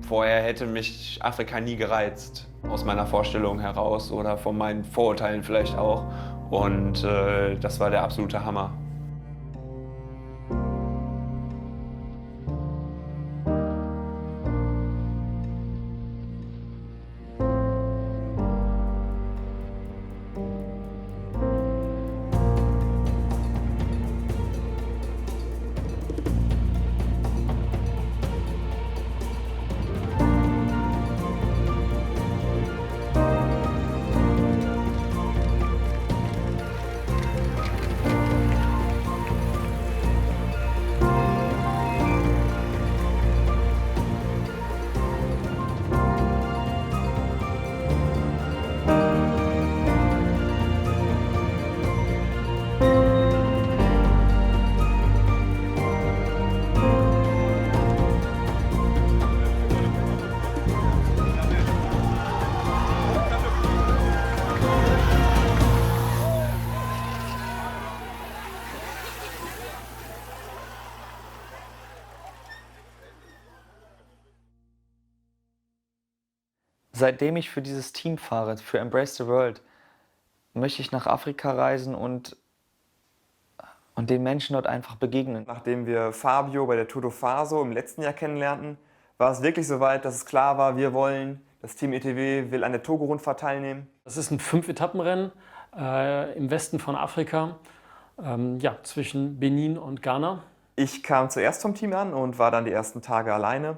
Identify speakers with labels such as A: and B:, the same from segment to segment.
A: Vorher hätte mich Afrika nie gereizt, aus meiner Vorstellung heraus oder von meinen Vorurteilen vielleicht auch. Und das war der absolute Hammer.
B: Seitdem ich für dieses Team fahre, für Embrace the World, möchte ich nach Afrika reisen und den Menschen dort einfach begegnen.
C: Nachdem wir Fabio bei der Tour de Faso im letzten Jahr kennenlernten, war es wirklich soweit, dass es klar war, das Team ETW will an der Togo-Rundfahrt teilnehmen.
D: Das ist ein 5-Etappenrennen im Westen von Afrika, zwischen Benin und Ghana.
C: Ich kam zuerst vom Team an und war dann die ersten Tage alleine,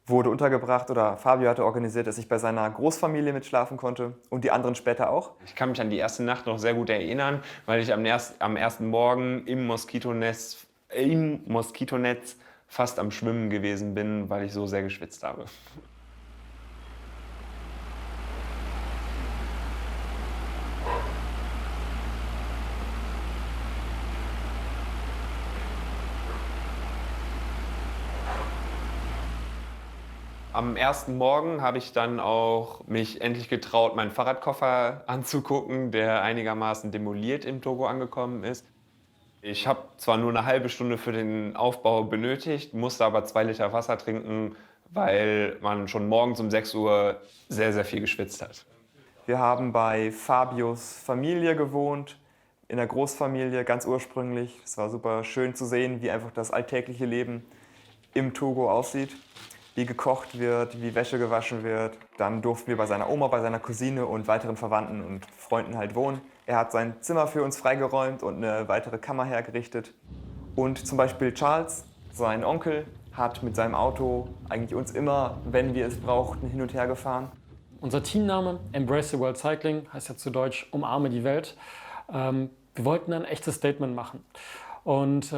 C: wurde untergebracht oder Fabio hatte organisiert, dass ich bei seiner Großfamilie mitschlafen konnte und die anderen später auch.
A: Ich kann mich an die erste Nacht noch sehr gut erinnern, weil ich am ersten Morgen im Moskitonetz fast am Schwimmen gewesen bin, weil ich so sehr geschwitzt habe. Am ersten Morgen habe ich dann auch mich endlich getraut, meinen Fahrradkoffer anzugucken, der einigermaßen demoliert im Togo angekommen ist. Ich habe zwar nur eine halbe Stunde für den Aufbau benötigt, musste aber 2 Liter Wasser trinken, weil man schon morgens um 6 Uhr sehr, sehr viel geschwitzt hat.
C: Wir haben bei Fabios Familie gewohnt, in der Großfamilie ganz ursprünglich. Es war super schön zu sehen, wie einfach das alltägliche Leben im Togo aussieht. Wie gekocht wird, wie Wäsche gewaschen wird. Dann durften wir bei seiner Oma, bei seiner Cousine und weiteren Verwandten und Freunden halt wohnen. Er hat sein Zimmer für uns freigeräumt und eine weitere Kammer hergerichtet. Und zum Beispiel Charles, sein Onkel, hat mit seinem Auto eigentlich uns immer, wenn wir es brauchten, hin und her gefahren.
D: Unser Teamname Embrace the World Cycling heißt ja zu Deutsch Umarme die Welt. Wir wollten ein echtes Statement machen. Und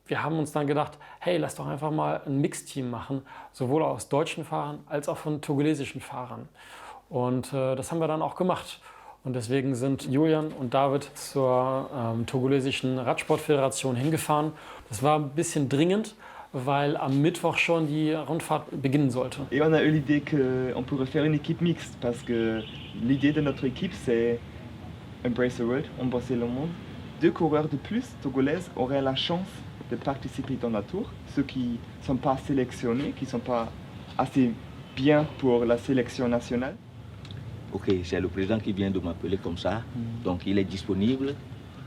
D: wir haben uns dann gedacht, hey, lass doch einfach mal ein Mixteam machen, sowohl aus deutschen Fahrern als auch von togolesischen Fahrern. Und das haben wir dann auch gemacht. Und deswegen sind Julian und David zur togolesischen Radsportföderation hingefahren. Das war ein bisschen dringend, weil am Mittwoch schon die Rundfahrt beginnen sollte.
E: Et on a eu l'idée qu'on pourrait faire une équipe mixte parce que l'idée de notre équipe c'est Embrace the World, embrasser le monde. 2 coureurs de plus togolaises auraient la chance de participer dans la tour. Ceux qui ne sont pas sélectionnés, qui ne sont pas assez bien pour la sélection nationale.
F: Ok, c'est le président qui vient de m'appeler comme ça, donc il est disponible,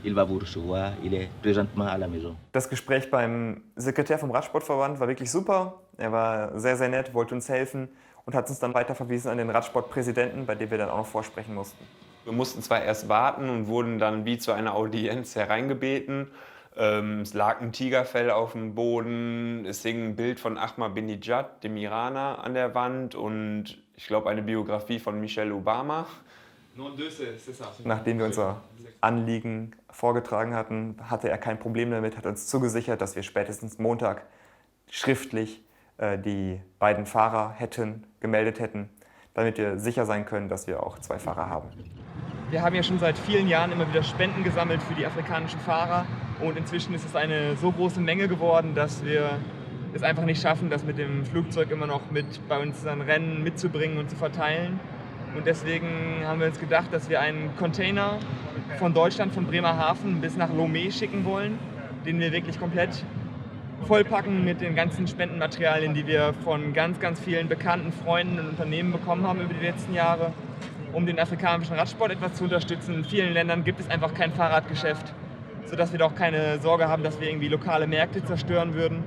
F: il va vous recevoir, il est présentement à la maison.
C: Das Gespräch beim Sekretär vom Radsportverband war wirklich super. Er war sehr, sehr nett, wollte uns helfen und hat uns dann weiterverwiesen an den Radsportpräsidenten, bei dem wir dann auch noch vorsprechen mussten.
A: Wir mussten zwar erst warten und wurden dann wie zu einer Audienz hereingebeten. Es lag ein Tigerfell auf dem Boden, es hing ein Bild von Ahmad Benijad, dem Iraner, an der Wand und ich glaube eine Biografie von Michelle Obama.
C: Nachdem wir unser Anliegen vorgetragen hatten, hatte er kein Problem damit, hat uns zugesichert, dass wir spätestens Montag schriftlich die beiden Fahrer gemeldet hätten, damit wir sicher sein können, dass wir auch 2 Fahrer haben.
E: Wir haben ja schon seit vielen Jahren immer wieder Spenden gesammelt für die afrikanischen Fahrer und inzwischen ist es eine so große Menge geworden, dass wir es einfach nicht schaffen, das mit dem Flugzeug immer noch mit bei uns an Rennen mitzubringen und zu verteilen. Und deswegen haben wir uns gedacht, dass wir einen Container von Deutschland, von Bremerhaven bis nach Lomé schicken wollen, den wir wirklich komplett
C: vollpacken mit den ganzen Spendenmaterialien, die wir von ganz, ganz vielen bekannten Freunden und Unternehmen bekommen haben über die letzten Jahre, um den afrikanischen Radsport etwas zu unterstützen. In vielen Ländern gibt es einfach kein Fahrradgeschäft, sodass wir doch keine Sorge haben, dass wir irgendwie lokale Märkte zerstören würden.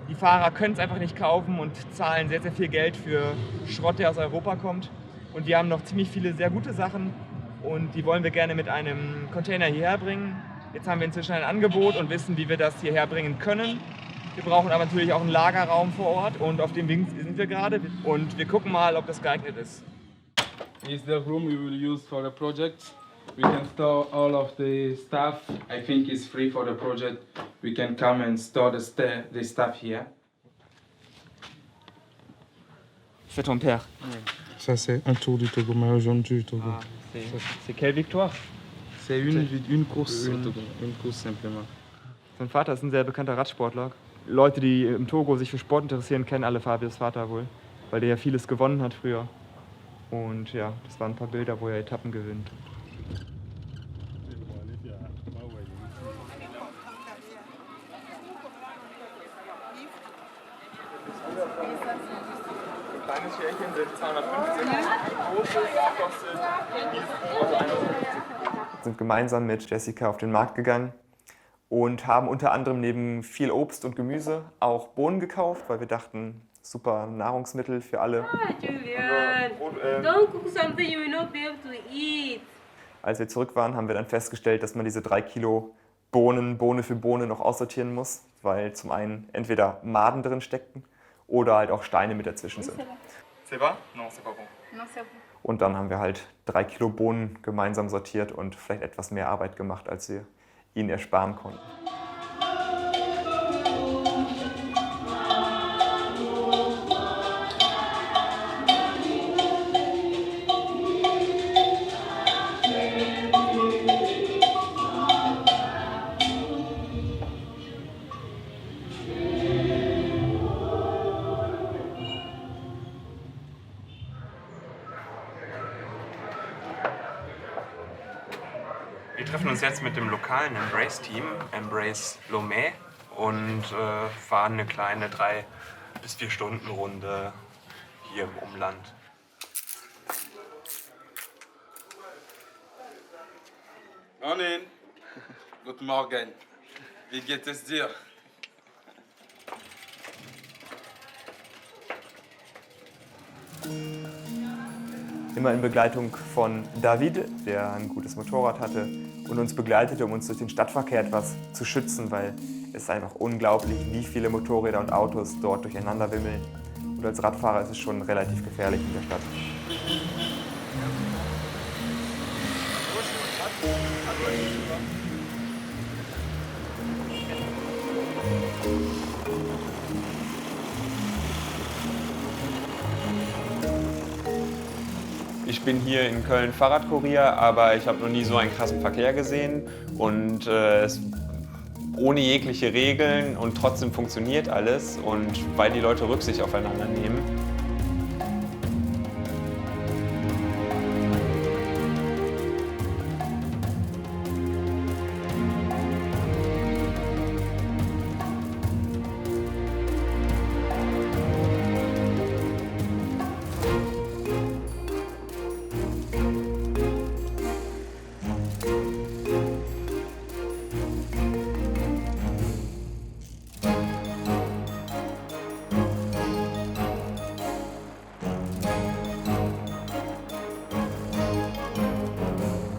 C: Die Fahrer können es einfach nicht kaufen und zahlen sehr, sehr viel Geld für Schrott, der aus Europa kommt. Und wir haben noch ziemlich viele sehr gute Sachen und die wollen wir gerne mit einem Container hierher bringen. Jetzt haben wir inzwischen ein Angebot und wissen, wie wir das hierher bringen können. Wir brauchen aber natürlich auch einen Lagerraum vor Ort und auf dem Weg sind wir gerade und wir gucken mal, ob das geeignet ist.
G: Is the room we will use for the project. We can store all of the stuff. I think it's free for the project. We can come and store the stuff here.
C: C'est ton père.
G: Ça c'est un tour du Togo, maillot jaune du Togo.
C: C'est quelle victoire?
G: C'est une course au Togo, une course simplement.
C: Sein Vater ist ein sehr bekannter Radsportler. Leute, die im Togo sich für Sport interessieren, kennen alle Fabios Vater wohl, weil der ja vieles gewonnen hat früher. Und ja, das waren ein paar Bilder, wo er Etappen gewinnt. Kleines Schälchen sind 250, großes kostet 51. Wir sind gemeinsam mit Jessica auf den Markt gegangen und haben unter anderem neben viel Obst und Gemüse auch Bohnen gekauft, weil wir dachten, super Nahrungsmittel für alle.
H: Julian, don't cook something you will not be able to eat.
C: Als wir zurück waren, haben wir dann festgestellt, dass man diese 3 Kilo Bohnen, Bohne für Bohne noch aussortieren muss, weil zum einen entweder Maden drin steckten oder halt auch Steine mit dazwischen sind. C'est bon? Non, c'est pas bon.
H: Non, c'est bon.
C: Und dann haben wir halt 3 Kilo Bohnen gemeinsam sortiert und vielleicht etwas mehr Arbeit gemacht, als wir ihnen ersparen konnten. Wir treffen uns jetzt mit dem lokalen Embrace-Team, Embrace Lomé, und fahren eine kleine 3 bis 4 Stunden Runde hier im Umland.
G: Morning. Guten Morgen. Wie geht es dir?
C: Immer in Begleitung von David, der ein gutes Motorrad hatte und uns begleitete, um uns durch den Stadtverkehr etwas zu schützen, weil es ist einfach unglaublich, wie viele Motorräder und Autos dort durcheinander wimmeln. Und als Radfahrer ist es schon relativ gefährlich in der Stadt.
A: Ich bin hier in Köln Fahrradkurier, aber ich habe noch nie so einen krassen Verkehr gesehen und ohne jegliche Regeln und trotzdem funktioniert alles und weil die Leute Rücksicht aufeinander nehmen.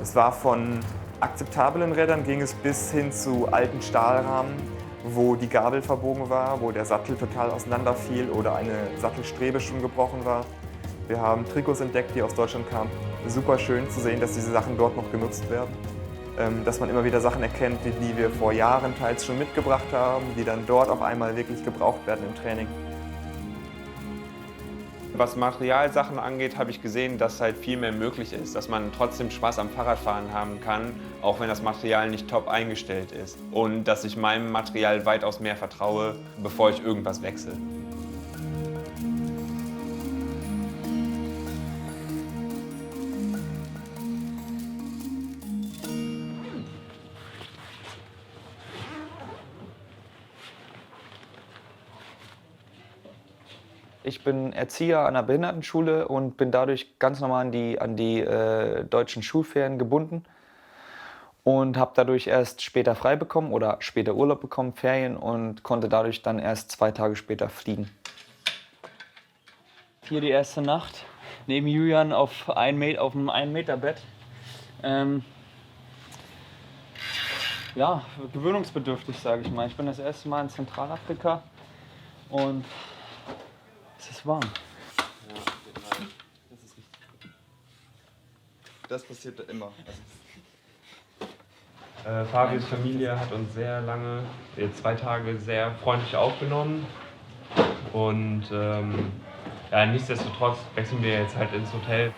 C: Es war von akzeptablen Rädern ging es bis hin zu alten Stahlrahmen, wo die Gabel verbogen war, wo der Sattel total auseinanderfiel oder eine Sattelstrebe schon gebrochen war. Wir haben Trikots entdeckt, die aus Deutschland kamen. Super schön zu sehen, dass diese Sachen dort noch genutzt werden. Dass man immer wieder Sachen erkennt, die wir vor Jahren teils schon mitgebracht haben, die dann dort auf einmal wirklich gebraucht werden im Training.
A: Was Materialsachen angeht, habe ich gesehen, dass halt viel mehr möglich ist, dass man trotzdem Spaß am Fahrradfahren haben kann, auch wenn das Material nicht top eingestellt ist. Und dass ich meinem Material weitaus mehr vertraue, bevor ich irgendwas wechsle.
B: Ich bin Erzieher an einer Behindertenschule und bin dadurch ganz normal an die deutschen Schulferien gebunden und habe dadurch erst später frei bekommen oder später Urlaub bekommen, Ferien, und konnte dadurch dann erst 2 Tage später fliegen. Hier die erste Nacht, neben Julian auf dem 1-Meter-Bett. Ja, gewöhnungsbedürftig, sage ich mal. Ich bin das erste Mal in Zentralafrika und es ist warm.
C: Das ist richtig. Das passiert immer.
A: Fabios Familie hat uns sehr lange, 2 Tage sehr freundlich aufgenommen. Und ja, nichtsdestotrotz wechseln wir jetzt halt ins Hotel.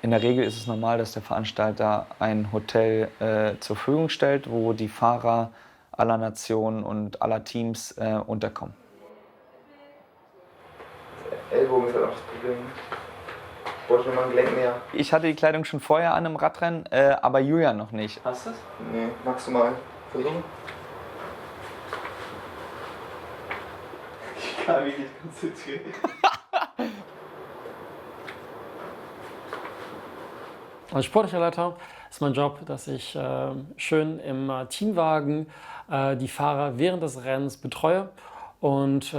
B: In der Regel ist es normal, dass der Veranstalter ein Hotel zur Verfügung stellt, wo die Fahrer aller Nationen und aller Teams unterkommen.
C: Ellbogen ist halt auch das Problem. Ich bräuchte nochmal ein Gelenk mehr.
B: Ich hatte die Kleidung schon vorher an im Radrennen, aber Julian noch nicht. Hast du es?
C: Nee, magst du mal versuchen? Ich kann mich nicht konzentrieren.
D: Als sportlicher Leiter ist mein Job, dass ich schön im Teamwagen die Fahrer während des Rennens betreue und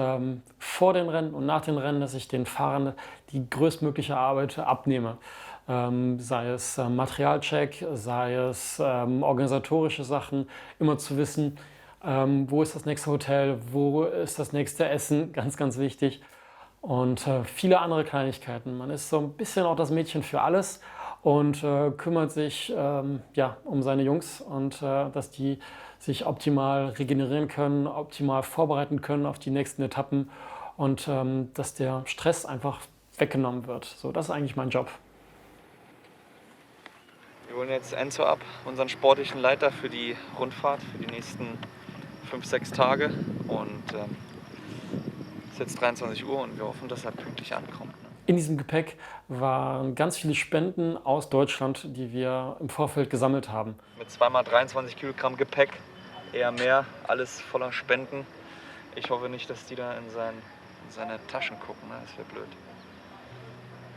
D: vor den Rennen und nach den Rennen, dass ich den Fahrern die größtmögliche Arbeit abnehme. Sei es Materialcheck, sei es organisatorische Sachen, immer zu wissen, wo ist das nächste Hotel, wo ist das nächste Essen, ganz, ganz wichtig. Und viele andere Kleinigkeiten. Man ist so ein bisschen auch das Mädchen für alles und kümmert sich ja, um seine Jungs und dass die sich optimal regenerieren können, optimal vorbereiten können auf die nächsten Etappen und dass der Stress einfach weggenommen wird. So, das ist eigentlich mein Job.
B: Wir holen jetzt Enzo ab, unseren sportlichen Leiter für die Rundfahrt, für die nächsten 5-6 Tage. Und es ist jetzt 23 Uhr und wir hoffen, dass er pünktlich ankommt.
D: In diesem Gepäck waren ganz viele Spenden aus Deutschland, die wir im Vorfeld gesammelt haben.
B: Mit 2x23 Kilogramm Gepäck, eher mehr, alles voller Spenden. Ich hoffe nicht, dass die da in seine Taschen gucken, ne? Das wäre blöd.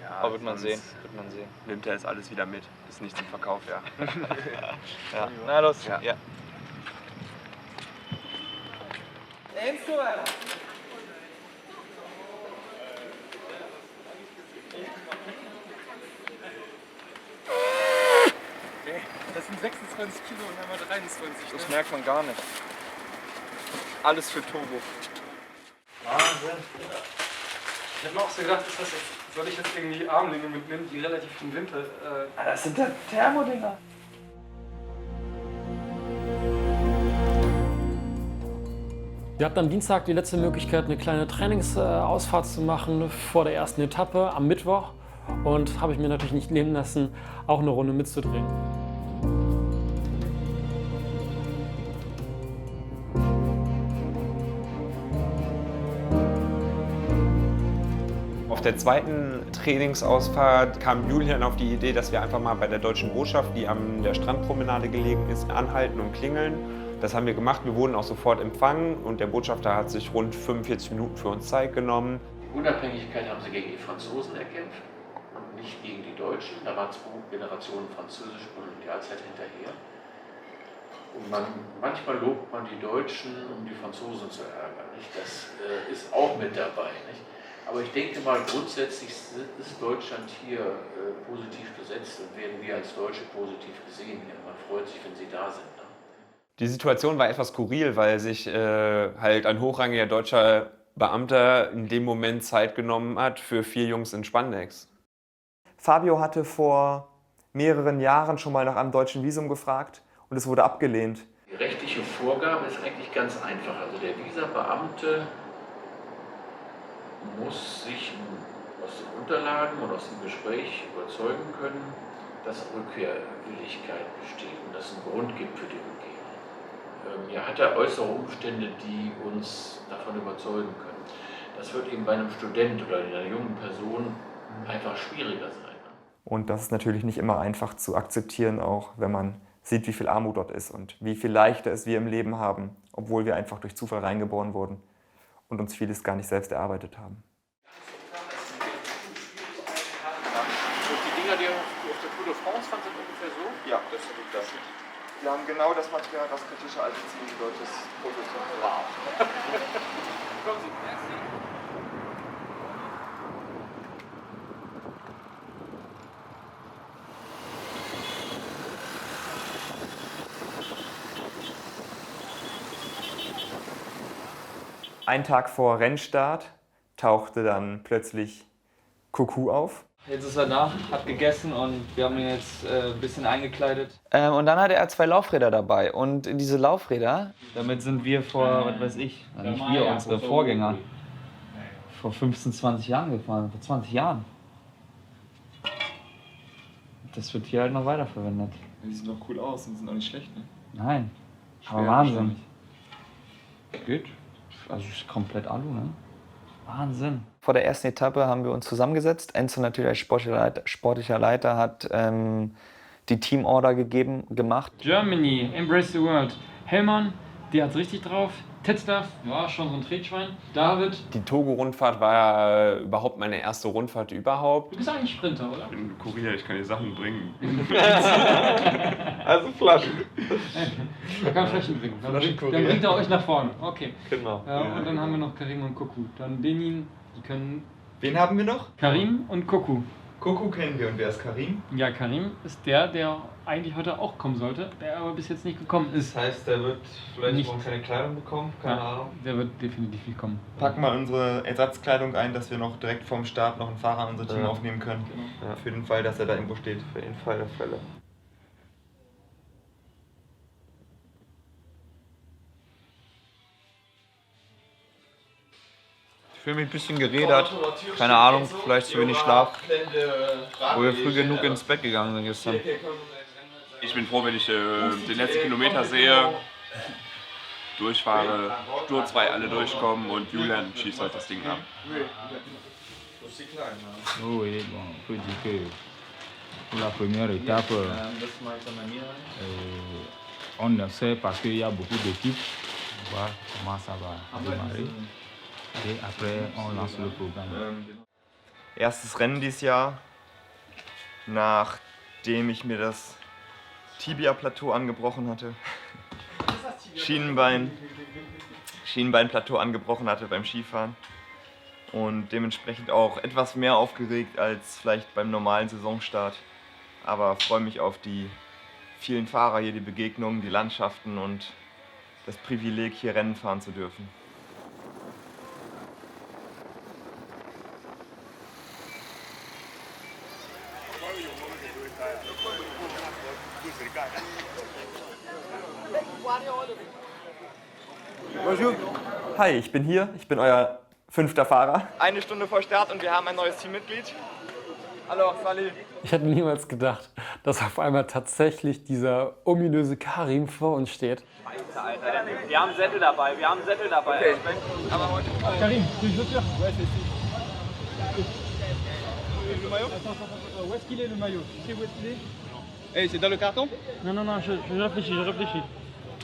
C: Ja,
B: aber wird man sehen,
C: Nimmt er jetzt alles wieder mit. Ist nicht zum Verkauf, ja.
B: Ja. Na los,
C: ja.
B: Ja.
G: Das sind 26 Kilo und einmal 23.
B: Das merkt man gar nicht. Alles für Togo.
D: Wahnsinn. Ich habe mir auch so gedacht, soll ich jetzt irgendwie Armlinge mitnehmen, die relativ im Winter...
B: Das sind ja Thermodinger.
D: Wir hatten am Dienstag die letzte Möglichkeit, eine kleine Trainingsausfahrt zu machen vor der ersten Etappe am Mittwoch. Und habe ich mir natürlich nicht nehmen lassen, auch eine Runde mitzudrehen.
A: Auf der zweiten Trainingsausfahrt kam Julian auf die Idee, dass wir einfach mal bei der Deutschen Botschaft, die an der Strandpromenade gelegen ist, anhalten und klingeln. Das haben wir gemacht, wir wurden auch sofort empfangen und der Botschafter hat sich rund 45 Minuten für uns Zeit genommen.
I: Die Unabhängigkeit haben sie gegen die Franzosen erkämpft und nicht gegen die Deutschen. Da waren 2 Generationen französische Kolonialzeit hinterher. Und manchmal lobt man die Deutschen, um die Franzosen zu ärgern. Nicht? Das ist auch mit dabei. Nicht? Aber ich denke mal, grundsätzlich ist Deutschland hier positiv besetzt und werden wir als Deutsche positiv gesehen hier. Man freut sich, wenn sie da sind. Ne?
A: Die Situation war etwas skurril, weil sich halt ein hochrangiger deutscher Beamter in dem Moment Zeit genommen hat für 4 Jungs in Spandex.
C: Fabio hatte vor mehreren Jahren schon mal nach einem deutschen Visum gefragt und es wurde abgelehnt.
I: Die rechtliche Vorgabe ist eigentlich ganz einfach. Also der Visabeamte muss sich aus den Unterlagen und aus dem Gespräch überzeugen können, dass Rückkehrwilligkeit besteht und dass es einen Grund gibt für die Rückkehr. Er hat ja äußere Umstände, die uns davon überzeugen können. Das wird eben bei einem Student oder einer jungen Person einfach schwieriger sein.
C: Und das ist natürlich nicht immer einfach zu akzeptieren, auch wenn man sieht, wie viel Armut dort ist und wie viel leichter es wir im Leben haben, obwohl wir einfach durch Zufall reingeboren wurden. und uns vieles gar nicht selbst erarbeitet haben.
I: Und die Dinger, die auf der Tour de France waren, sind ungefähr so?
C: Ja, das ist das. Wir haben genau das Material, was kritische alte Ziegendeutsches Prototyp.
I: Wow. Kommen Sie, merci.
C: Einen Tag vor Rennstart tauchte dann plötzlich Kuku auf.
B: Jetzt ist er da, hat gegessen und wir haben ihn jetzt ein bisschen eingekleidet. Und dann hatte er 2 Laufräder dabei. Und diese Laufräder, damit sind wir vor, was weiß ich, nicht wir, unsere Vorgänger, vor 15, 20 Jahren gefahren, vor 20 Jahren. Das wird hier halt noch weiterverwendet.
E: Die sehen doch cool aus und sind auch nicht schlecht, ne?
B: Nein, aber Wahnsinn. Geht. Also ist komplett Alu, ne? Wahnsinn. Vor der ersten Etappe haben wir uns zusammengesetzt. Enzo natürlich als sportlicher Leiter hat die Teamorder gemacht.
D: Germany, Embrace the World. Hellmann, der hat's richtig drauf. Tetzlaff, ja, schon so ein Tretschwein. David.
A: Die Togo-Rundfahrt war ja überhaupt meine erste Rundfahrt überhaupt.
D: Du bist eigentlich Sprinter, oder?
J: Ich bin Kurier, ich kann dir Sachen bringen.
B: Also Flaschen.
D: Er kann Flaschen bringen. Dann bringt er euch nach vorne. Okay.
B: Genau.
D: Und dann haben wir noch Karim und Kuku. Dann Benin, die können...
E: Wen haben wir noch?
D: Karim und Kuku.
E: Kuku kennen wir und wer ist Karim?
D: Ja, Karim ist der eigentlich heute auch kommen sollte, der aber bis jetzt nicht gekommen ist.
B: Das heißt, der wird vielleicht
D: Nicht.
B: morgen keine Kleidung bekommen, keine Ahnung.
D: Der wird definitiv nicht kommen.
C: Packen mal unsere Ersatzkleidung ein, dass wir noch direkt vorm Start noch einen Fahrer an unser Team aufnehmen können.
B: Ja.
C: Für den Fall, dass er da irgendwo steht.
B: Für den Fall der Fälle.
K: Ich fühle mich ein bisschen gerädert. Keine Ahnung, vielleicht zu wenig Schlaf. Wo wir früh genug ins Bett gegangen sind gestern.
J: Ich bin froh, wenn ich den letzten Kilometer sehe, durchfahre, sturzfrei alle durchkommen und Julian schießt heute das Ding ab.
L: Oui, bon, on peut dire que pour la première étape, on ne sait parce qu'il y a beaucoup d'équipes. On voit comment ça va démarrer. Et après, on lance le programme.
C: Erstes Rennen dieses Jahr, nachdem ich mir das Tibia-Plateau angebrochen hatte. Schienbeinplateau angebrochen hatte beim Skifahren. Und dementsprechend auch etwas mehr aufgeregt als vielleicht beim normalen Saisonstart. Aber freue mich auf die vielen Fahrer hier, die Begegnungen, die Landschaften und das Privileg, hier Rennen fahren zu dürfen. Bonjour. Hi, ich bin hier. Ich bin euer 5. Fahrer. 1 Stunde vor Start und wir haben ein neues Teammitglied. Hallo, salut.
D: Ich hätte niemals gedacht, dass auf einmal tatsächlich dieser ominöse Karim vor uns steht.
B: Alter, wir haben Sättel dabei, Okay. Aber heute...
D: Karim, tu veux faire? Ouais, c'est
E: Le maillot?
D: Où est-ce qu'il est le maillot? Tu sais où est-ce qu'il est?
E: Hey, c'est dans le carton?
D: Non, je réfléchis.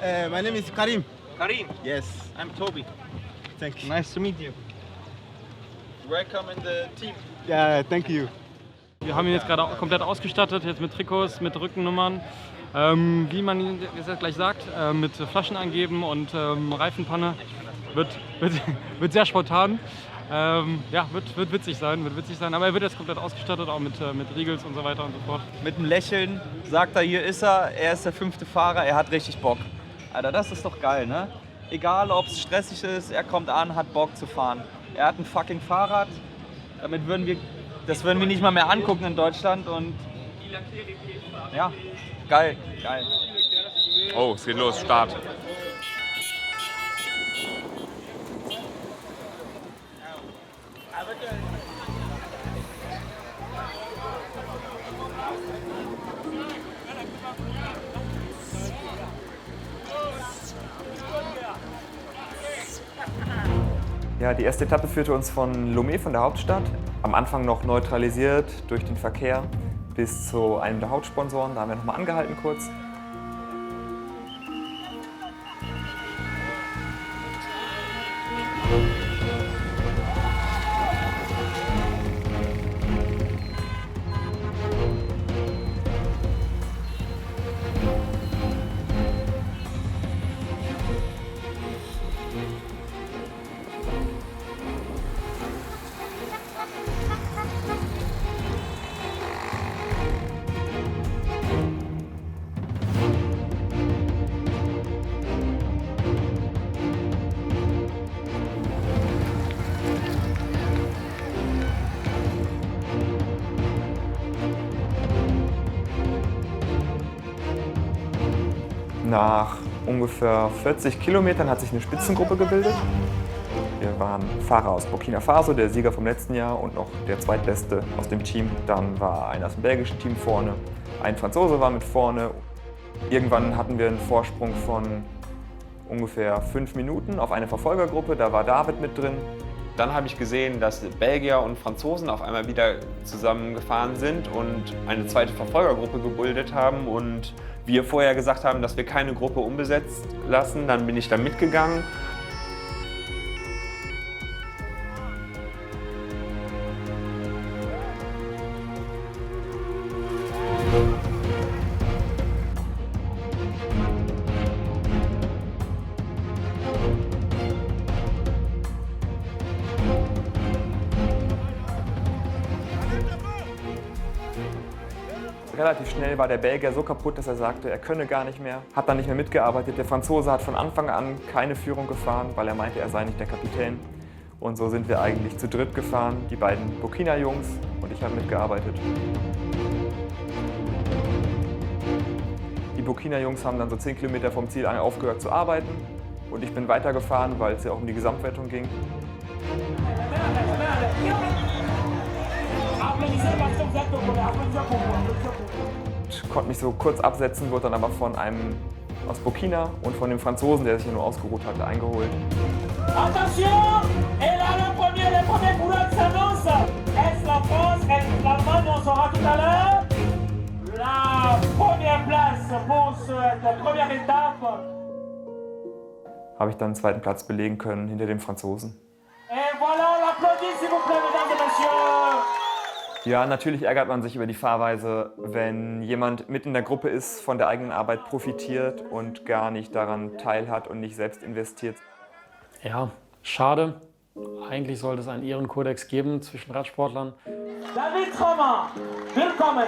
E: My name is Karim.
B: Karim,
E: Yes, I'm Toby. Thank you. Nice to meet you.
B: welcome in the team.
E: Yeah, thank you.
D: Wir haben ihn jetzt gerade komplett ausgestattet, jetzt mit Trikots, mit Rückennummern. Wie man jetzt gleich sagt, mit Flaschen angeben und Reifenpanne. Wird sehr spontan. Wird witzig sein, aber er wird jetzt komplett ausgestattet, auch mit Riegels und so weiter und so fort.
B: Mit einem Lächeln sagt er, hier ist er ist der 5. Fahrer, er hat richtig Bock. Alter, das ist doch geil, ne? Egal, ob es stressig ist, er kommt an, hat Bock zu fahren. Er hat ein fucking Fahrrad, das würden wir nicht mal mehr angucken in Deutschland und ja, geil.
J: Oh, es geht los, Start.
C: Ja, die erste Etappe führte uns von Lomé, von der Hauptstadt, am Anfang noch neutralisiert durch den Verkehr, bis zu einem der Hauptsponsoren. Da haben wir nochmal angehalten kurz. Nach ungefähr 40 Kilometern hat sich eine Spitzengruppe gebildet. Wir waren Fahrer aus Burkina Faso, der Sieger vom letzten Jahr und noch der zweitbeste aus dem Team. Dann war einer aus dem belgischen Team vorne, ein Franzose war mit vorne. Irgendwann hatten wir einen Vorsprung von ungefähr 5 Minuten auf eine Verfolgergruppe, da war David mit drin.
A: Dann habe ich gesehen, dass Belgier und Franzosen auf einmal wieder zusammengefahren sind und eine zweite Verfolgergruppe gebildet haben und wir vorher gesagt haben, dass wir keine Gruppe unbesetzt lassen. Dann bin ich da mitgegangen.
C: Relativ schnell war der Belgier so kaputt, dass er sagte, er könne gar nicht mehr, hat dann nicht mehr mitgearbeitet. Der Franzose hat von Anfang an keine Führung gefahren, weil er meinte, er sei nicht der Kapitän. Und so sind wir eigentlich zu dritt gefahren, die beiden Burkina-Jungs und ich habe mitgearbeitet. Die Burkina-Jungs haben dann so 10 Kilometer vom Ziel aufgehört zu arbeiten und ich bin weitergefahren, weil es ja auch um die Gesamtwertung ging. Ich konnte mich so kurz absetzen, wurde dann aber von einem aus Burkina und von dem Franzosen, der sich hier nur ausgeruht hatte, eingeholt.
M: Attention! Et là, le premier coureur s'annonce. Est-ce la France? Est-ce l'Allemagne? On saura tout à l'heure. La première place pour cette première étape.
C: Habe ich dann einen zweiten Platz belegen können hinter dem Franzosen.
M: Et voilà, on l'applaudit, s'il vous plaît, mesdames et messieurs.
C: Ja, natürlich ärgert man sich über die Fahrweise, wenn jemand mit in der Gruppe ist, von der eigenen Arbeit profitiert und gar nicht daran teilhat und nicht selbst investiert.
D: Ja, schade. Eigentlich sollte es einen Ehrenkodex geben zwischen Radsportlern.
M: David Romain, willkommen!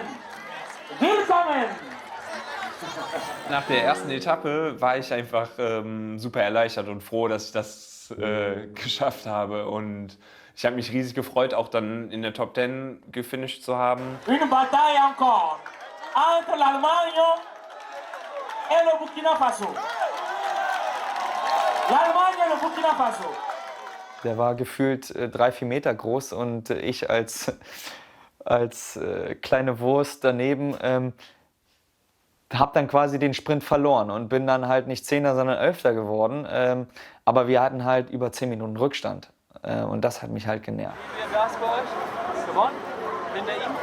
M: Willkommen!
A: Nach der ersten Etappe war ich einfach super erleichtert und froh, dass ich das geschafft habe. Und ich habe mich riesig gefreut, auch dann in der Top 10 gefinisht zu haben.
M: Une bataille encore entre l'Allemagne et le Burkina Faso. L'Allemagne et le Burkina Faso.
B: Der war gefühlt 3-4 Meter groß und ich als kleine Wurst daneben habe dann quasi den Sprint verloren und bin dann halt nicht 10er, sondern 11. geworden. Aber wir hatten halt über 10 Minuten Rückstand und das hat mich halt genervt.
M: Gas für euch. Gewonnen. Hinter ihm.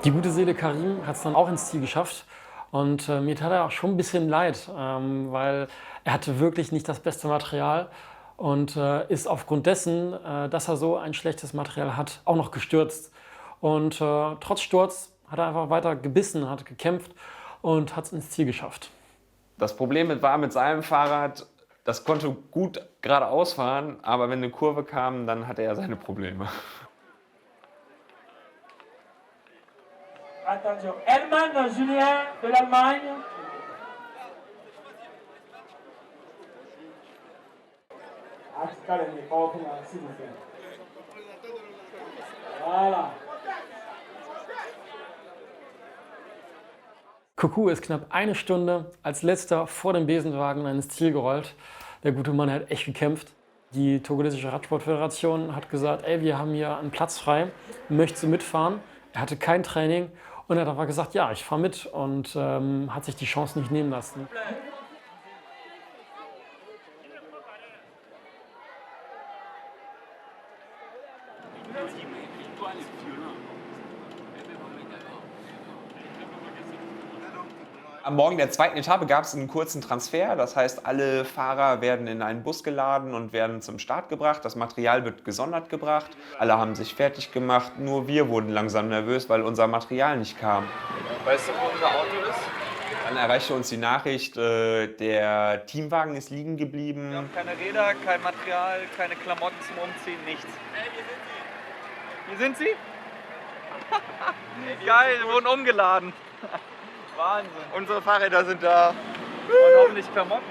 D: Die gute Seele Karim hat es dann auch ins Ziel geschafft. Und mir tat er auch schon ein bisschen leid, weil er hatte wirklich nicht das beste Material und ist aufgrund dessen, dass er so ein schlechtes Material hat, auch noch gestürzt. Und trotz Sturz hat er einfach weiter gebissen, hat gekämpft und hat es ins Ziel geschafft.
A: Das Problem war mit seinem Fahrrad, das konnte gut geradeaus fahren, aber wenn eine Kurve kam, dann hatte er seine Probleme.
M: Attention, Hermann Julien de l'Allemagne. Voilà.
D: Coucou ist knapp eine Stunde als letzter vor dem Besenwagen ins Ziel gerollt. Der gute Mann hat echt gekämpft. Die togolesische Radsportföderation hat gesagt, ey, wir haben hier einen Platz frei, möchtest du mitfahren? Er hatte kein Training und er hat einfach gesagt, ja, ich fahre mit und hat sich die Chance nicht nehmen lassen.
A: Am Morgen der zweiten Etappe gab es einen kurzen Transfer. Das heißt, alle Fahrer werden in einen Bus geladen und werden zum Start gebracht. Das Material wird gesondert gebracht. Alle haben sich fertig gemacht. Nur wir wurden langsam nervös, weil unser Material nicht kam.
K: Weißt du, wo unser Auto ist?
A: Dann erreichte uns die Nachricht, der Teamwagen ist liegen geblieben.
K: Wir haben keine Räder, kein Material, keine Klamotten zum Umziehen, nichts. Hier sind sie? Geil, wir wurden umgeladen. Wahnsinn. Unsere Fahrräder sind da. Und hoffentlich Klamotten.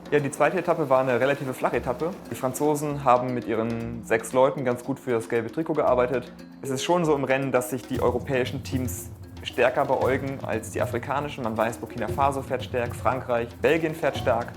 C: Ja, die zweite Etappe war eine relative Flachetappe. Die Franzosen haben mit ihren 6 Leuten ganz gut für das gelbe Trikot gearbeitet. Es ist schon so im Rennen, dass sich die europäischen Teams stärker beäugen als die afrikanischen. Man weiß, Burkina Faso fährt stark, Frankreich, Belgien fährt stark.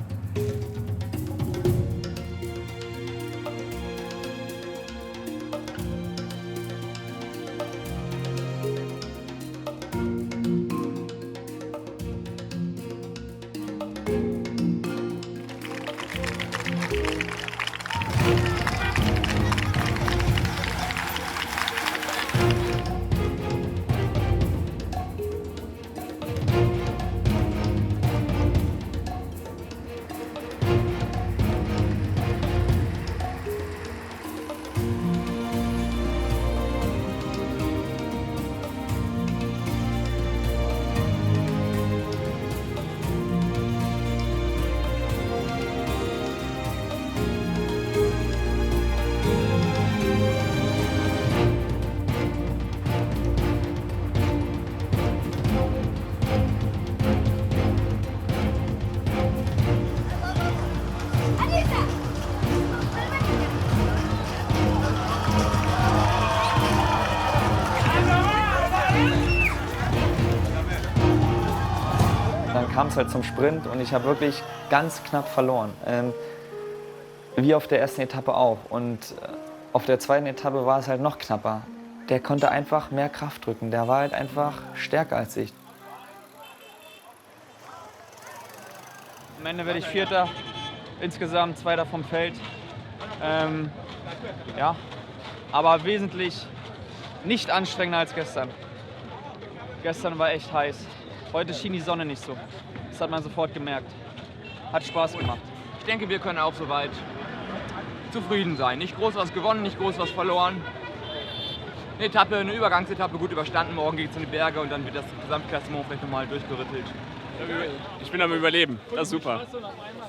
B: Dann kam es halt zum Sprint und ich habe wirklich ganz knapp verloren. Wie auf der ersten Etappe auch. Und auf der zweiten Etappe war es halt noch knapper. Der konnte einfach mehr Kraft drücken. Der war halt einfach stärker als ich.
K: Am Ende werde ich Vierter, insgesamt Zweiter vom Feld. Ja, aber wesentlich nicht anstrengender als gestern. Gestern war echt heiß. Heute schien die Sonne nicht so. Das hat man sofort gemerkt. Hat Spaß gemacht.
N: Ich denke, wir können auch soweit zufrieden sein. Nicht groß was gewonnen, nicht groß was verloren. Eine Etappe, eine Übergangsetappe gut überstanden. Morgen geht es in die Berge und dann wird das Gesamtklassement vielleicht nochmal durchgerüttelt.
J: Ich bin am Überleben, das ist super.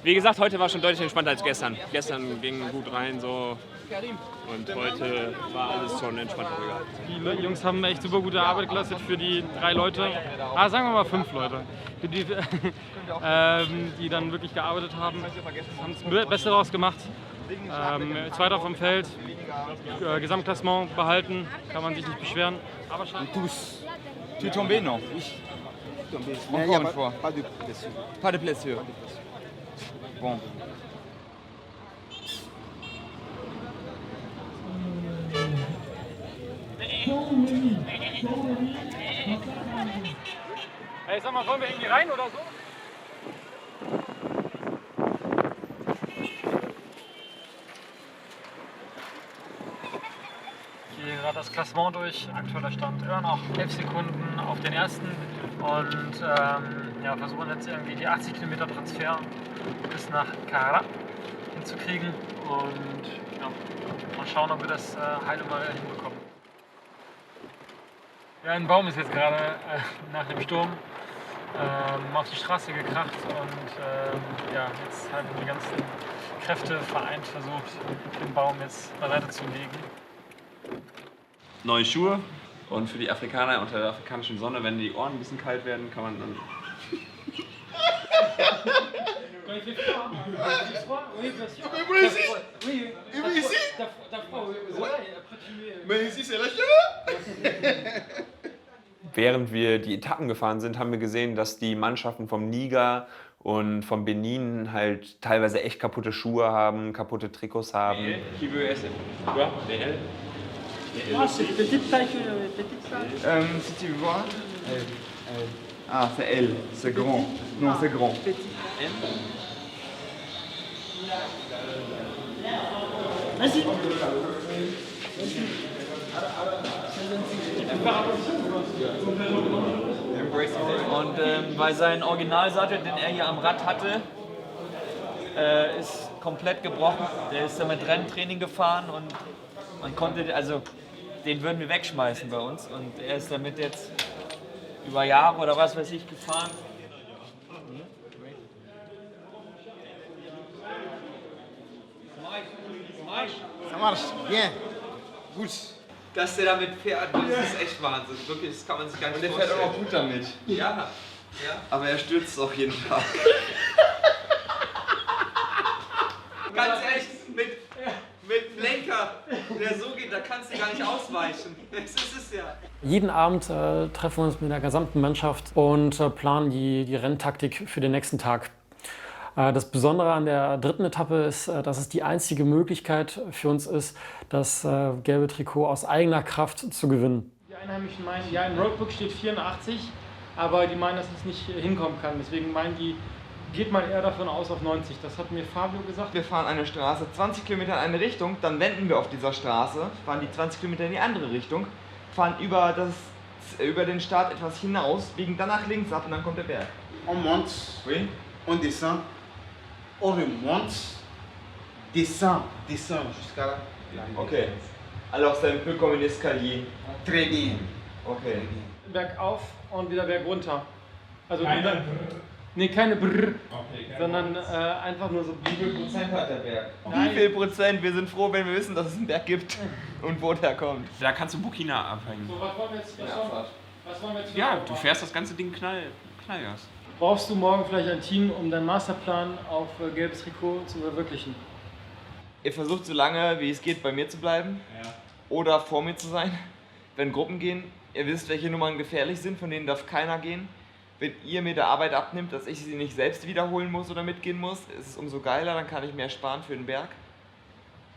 J: Wie gesagt, heute war schon deutlich entspannter als gestern. Gestern ging gut rein so und heute war alles schon entspannter.
D: Die Jungs haben echt super gute Arbeit geleistet für die 3 Leute, sagen wir mal 5 Leute, die dann wirklich gearbeitet haben, haben das Beste daraus gemacht. Zweiter vom Feld, Gesamtklassement behalten, kann man sich nicht beschweren. Aber schade.
N: Tu es tombé, non? Encore une fois. Pas de blessure. Bon.
D: Hey, sag mal, wollen wir irgendwie rein oder so? Ich gehe gerade das Klassement durch. Aktueller Stand immer noch 11 Sekunden auf den ersten. Und ja, versuchen jetzt irgendwie die 80 Kilometer Transfer bis nach Cara hinzukriegen. Und ja, mal schauen, ob wir das heile mal hinbekommen. Ja, ein Baum ist jetzt gerade nach dem Sturm auf die Straße gekracht und ja, jetzt haben die ganzen Kräfte vereint versucht, den Baum jetzt beiseite zu legen.
A: Neue Schuhe und für die Afrikaner unter der afrikanischen Sonne, wenn die Ohren ein bisschen kalt werden, kann man dann... Während wir die Etappen gefahren sind, haben wir gesehen, dass die Mannschaften vom Niger und vom Benin halt teilweise echt kaputte Schuhe haben, kaputte Trikots haben.
E: Si tu vois. Ah, c'est L, c'est grand. Non, c'est grand.
M: Merci.
K: Und weil sein Originalsattel, den er hier am Rad hatte, ist komplett gebrochen. Der ist ja mit Renntraining gefahren und man konnte, also
O: den würden wir wegschmeißen bei uns. Und er ist damit jetzt über Jahre oder was weiß ich gefahren.
P: Ça marche, bien, gut.
O: Dass der damit fährt, das ist echt Wahnsinn. Wirklich, das kann man sich gar nicht vorstellen.
C: Und der fährt auch gut damit.
O: Ja.
C: Aber er stürzt auch jeden Tag.
O: Ganz ehrlich, mit Lenker, der so geht, da kannst du gar nicht ausweichen. Das ist es ja.
D: Jeden Abend treffen wir uns mit der gesamten Mannschaft und planen die Renntaktik für den nächsten Tag. Das Besondere an der dritten Etappe ist, dass es die einzige Möglichkeit für uns ist, das gelbe Trikot aus eigener Kraft zu gewinnen.
Q: Die Einheimischen meinen, ja, im Roadbook steht 84, aber die meinen, dass es nicht hinkommen kann. Deswegen meinen die, geht man eher davon aus auf 90. Das hat mir Fabio gesagt.
C: Wir fahren eine Straße 20 Kilometer in eine Richtung, dann wenden wir auf dieser Straße, fahren die 20 Kilometer in die andere Richtung, fahren über den Start etwas hinaus, biegen dann nach links ab und dann kommt der Berg.
P: On monte,
C: Oui.
P: on descend, on remonte, descend jusqu'à là.
C: Okay. Alors c'est un peu comme un escalier.
P: Très bien.
C: Okay.
Q: Bergauf und wieder bergunter. Also keine Brrr, sondern einfach nur so.
C: Wie viel Prozent hat der Berg?
Q: Nein.
C: Wie viel Prozent? Wir sind froh, wenn wir wissen, dass es einen Berg gibt und wo der kommt.
J: Da kannst du Burkina abhängen.
Q: So, was wollen wir jetzt? Was wollen wir jetzt
J: Ja, du fährst das ganze Ding knallgas.
Q: Brauchst du morgen vielleicht ein Team, um deinen Masterplan auf gelbes Trikot zu verwirklichen?
C: Ihr versucht so lange, wie es geht, bei mir zu bleiben oder vor mir zu sein. Wenn Gruppen gehen, ihr wisst, welche Nummern gefährlich sind, von denen darf keiner gehen. Wenn ihr mir der Arbeit abnimmt, dass ich sie nicht selbst wiederholen muss oder mitgehen muss, ist es umso geiler, dann kann ich mehr sparen für den Berg.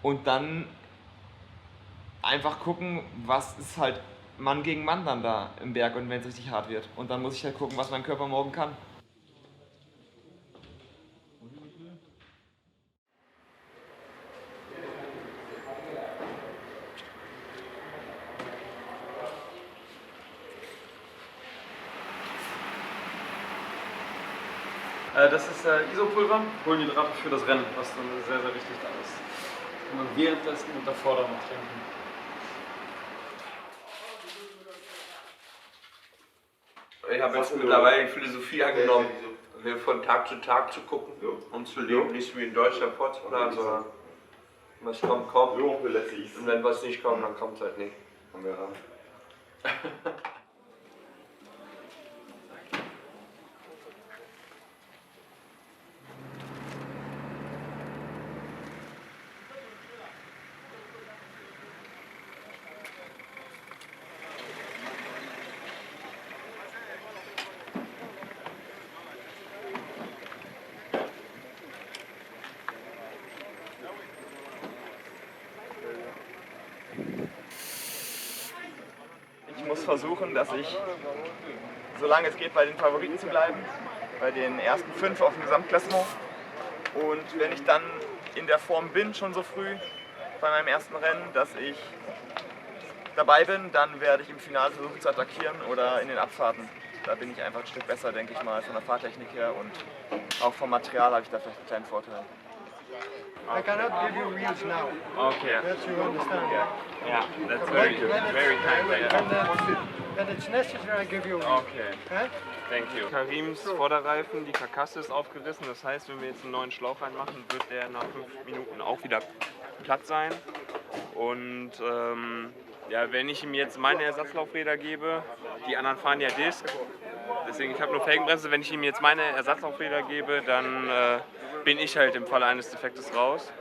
C: Und dann einfach gucken, was ist halt Mann gegen Mann dann da im Berg und wenn es richtig hart wird. Und dann muss ich halt gucken, was mein Körper morgen kann.
R: Das ist Isopulver, Kohlenhydrate für das Rennen, was dann sehr, sehr wichtig da ist. Kann man währenddessen und davor dann noch trinken.
S: Ich habe jetzt mittlerweile die Philosophie angenommen, von Tag zu Tag zu gucken und zu leben, nicht wie in Deutschland vorzuplanen, sondern was kommt, kommt. Und wenn was nicht kommt, dann kommt es halt nicht.
C: Ich muss versuchen, dass ich, solange es geht, bei den Favoriten zu bleiben, bei den ersten 5 auf dem Gesamtklassement. Und wenn ich dann in der Form bin, schon so früh bei meinem ersten Rennen, dass ich dabei bin, dann werde ich im Finale versuchen zu attackieren oder in den Abfahrten. Da bin ich einfach ein Stück besser, denke ich mal, von der Fahrtechnik her und auch vom Material habe ich da vielleicht einen kleinen Vorteil.
P: I cannot give you wheels now.
C: Okay.
P: That you understand.
C: Yeah, that's very good. Very kind.
P: When it's necessary, I give you wheels.
C: Okay.
P: Okay?
A: Thank you. Karims Vorderreifen, die Karkasse ist aufgerissen. Das heißt, wenn wir jetzt einen neuen Schlauch reinmachen, wird der nach 5 Minuten auch wieder platt sein. Und ja, wenn ich ihm jetzt meine Ersatzlaufräder gebe, die anderen fahren ja Disc, deswegen ich habe nur Felgenbremse, wenn ich ihm jetzt meine Ersatzlaufräder gebe, dann bin ich halt im Falle eines Defektes raus.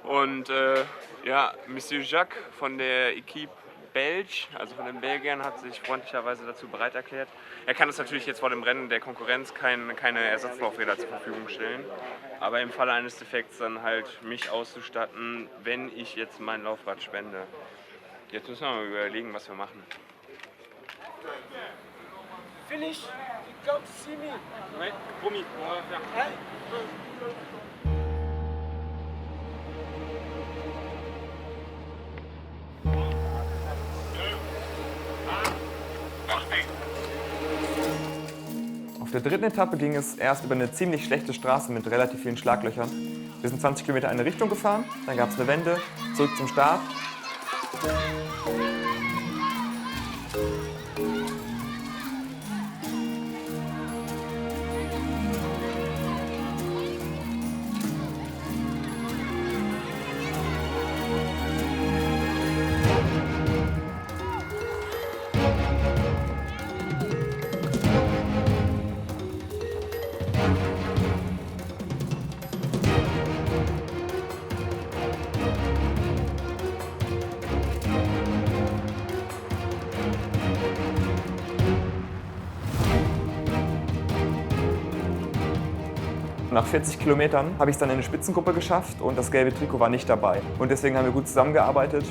A: Und ja, Monsieur Jacques von der Equipe Belge, also von den Belgiern, hat sich freundlicherweise dazu bereit erklärt. Er kann es natürlich jetzt vor dem Rennen der Konkurrenz keine Ersatzlaufräder zur Verfügung stellen, aber im Falle eines Defekts dann halt mich auszustatten, wenn ich jetzt mein Laufrad spende. Jetzt müssen wir mal überlegen, was wir machen.
M: Finish, you come to see me.
R: Ouais, promis, on va faire.
M: Hein?
C: Auf der dritten Etappe ging es erst über eine ziemlich schlechte Straße mit relativ vielen Schlaglöchern. Wir sind 20 Kilometer in eine Richtung gefahren, dann gab es eine Wende, zurück zum Start. Nach 40 Kilometern habe ich es dann in eine Spitzengruppe geschafft und das gelbe Trikot war nicht dabei. Und deswegen haben wir gut zusammengearbeitet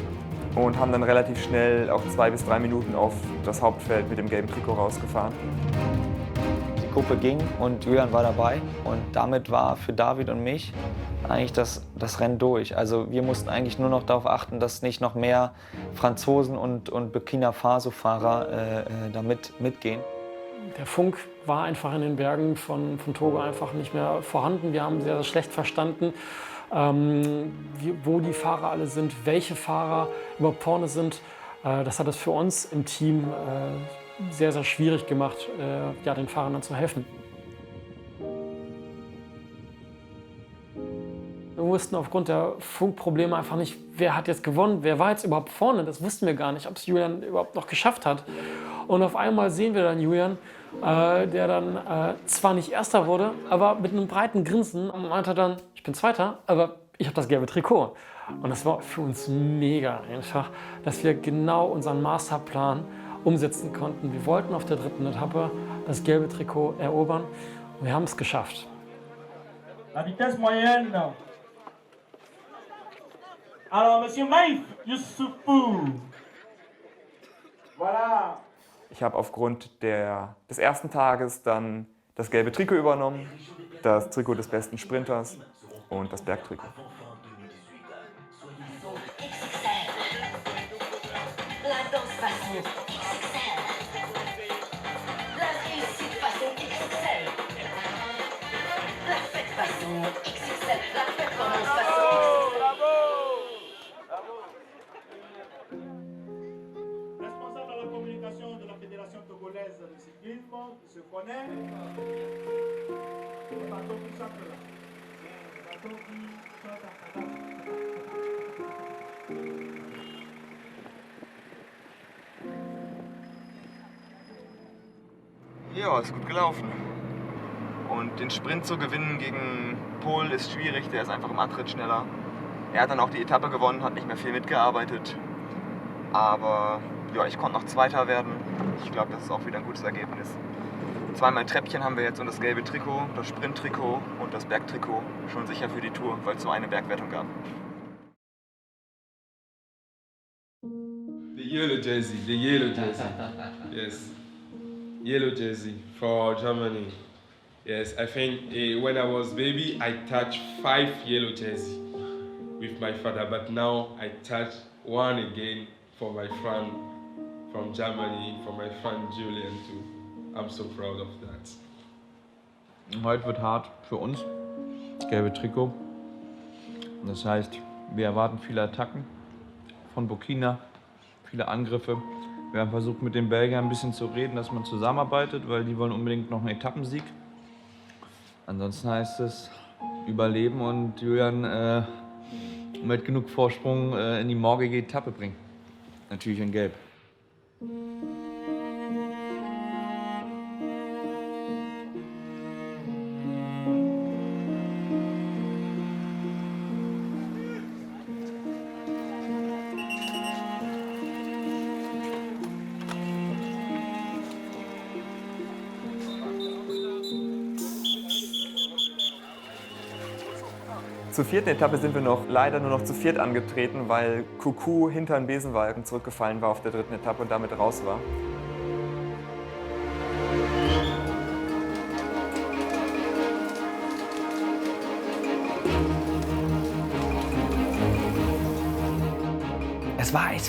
C: und haben dann relativ schnell auch 2 bis 3 Minuten auf das Hauptfeld mit dem gelben Trikot rausgefahren.
B: Die Gruppe ging und Julian war dabei und damit war für David und mich eigentlich das Rennen durch. Also wir mussten eigentlich nur noch darauf achten, dass nicht noch mehr Franzosen und Burkina Faso-Fahrer da mitgehen.
D: Der Funk war einfach in den Bergen von Togo einfach nicht mehr vorhanden. Wir haben sehr, sehr schlecht verstanden, wo die Fahrer alle sind, welche Fahrer überhaupt vorne sind. Das hat es für uns im Team sehr, sehr schwierig gemacht, ja, den Fahrern dann zu helfen. Wir wussten aufgrund der Funkprobleme einfach nicht, wer hat jetzt gewonnen, wer war jetzt überhaupt vorne. Das wussten wir gar nicht, ob es Julian überhaupt noch geschafft hat. Und auf einmal sehen wir dann Julian, der dann zwar nicht Erster wurde, aber mit einem breiten Grinsen und meinte dann, ich bin Zweiter, aber ich habe das gelbe Trikot. Und das war für uns mega einfach, dass wir genau unseren Masterplan umsetzen konnten. Wir wollten auf der 3. Etappe das gelbe Trikot erobern und wir haben es geschafft.
M: La vitesse moyenne. Alors, Monsieur Maïf Youssoufou. Voilà.
C: Ich habe aufgrund des ersten Tages dann das gelbe Trikot übernommen, das Trikot des besten Sprinters und das Bergtrikot. Ja, ist gut gelaufen. Und den Sprint zu gewinnen gegen Pol ist schwierig, der ist einfach im Antritt schneller. Er hat dann auch die Etappe gewonnen, hat nicht mehr viel mitgearbeitet. Aber ja, ich konnte noch Zweiter werden. Ich glaube, das ist auch wieder ein gutes Ergebnis. 2-mal Treppchen haben wir jetzt und das gelbe Trikot, das Sprinttrikot und das Bergtrikot schon sicher für die Tour, weil es so eine Bergwertung gab.
G: The yellow jersey, yes. Yellow jersey for Germany. Yes, I think when I was baby, I touched 5 yellow jersey with my father, but now I touch 1 again for my friend from Germany, for my friend Julian too. I'm so proud of that.
B: Heute wird hart für uns, gelbe Trikot. Das heißt, wir erwarten viele Attacken von Burkina, viele Angriffe. Wir haben versucht, mit den Belgiern ein bisschen zu reden, dass man zusammenarbeitet, weil die wollen unbedingt noch einen Etappensieg. Ansonsten heißt es überleben und Julian mit genug Vorsprung in die morgige Etappe bringen. Natürlich in Gelb.
C: Zur 4. Etappe sind wir leider nur noch zu 4 angetreten, weil Coucou hinter den Besenwagen zurückgefallen war auf der 3. Etappe und damit raus war.